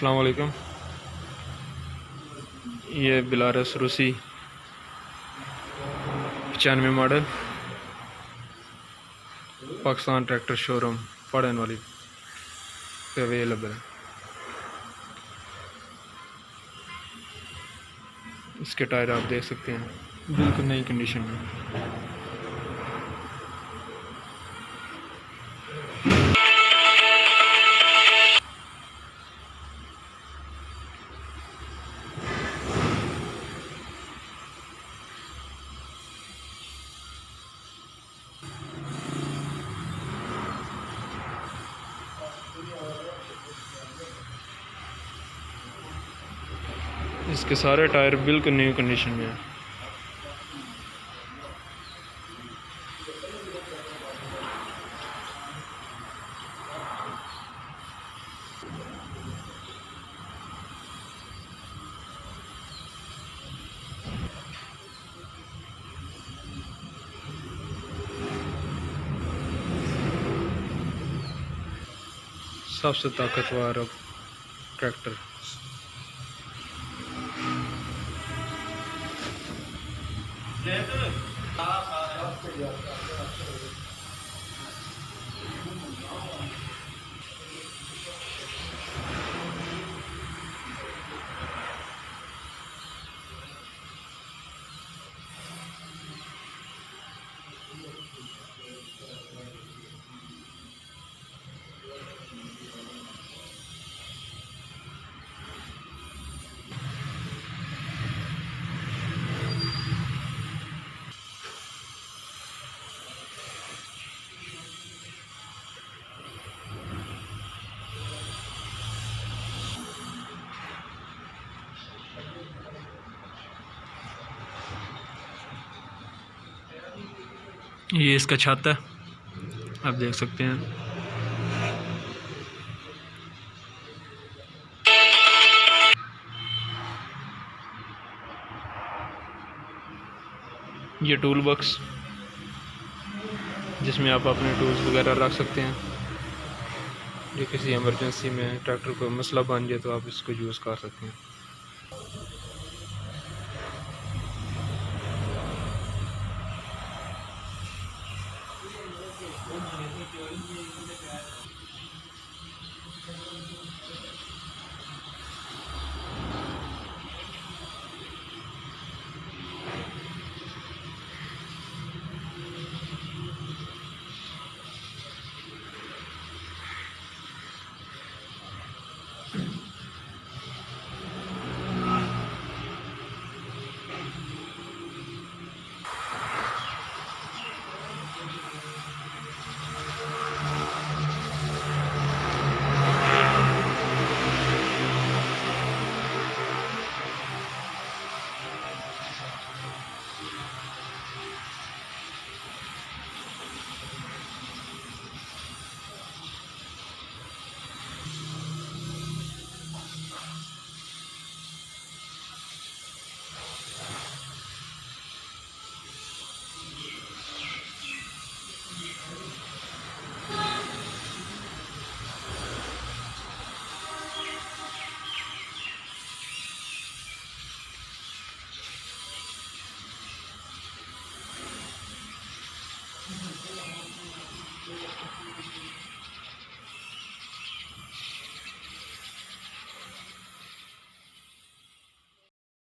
अस्सलाम वालेकुम। ये बिलारस रूसी 95 मॉडल पाकिस्तान ट्रैक्टर शोरूम पढ़न वाली पे अवेलेबल है। इसके टायर आप देख सकते हैं, बिल्कुल नई कंडीशन में। इसके सारे टायर बिल्कुल न्यू कंडीशन में हैं। सबसे ताकतवर ट्रैक्टर। ये इसका छत है, आप देख सकते हैं। ये टूल बॉक्स जिसमें आप अपने टूल्स वगैरह रख सकते हैं। ये किसी इमरजेंसी में ट्रैक्टर को मसला बन जाए तो आप इसको यूज़ कर सकते हैं।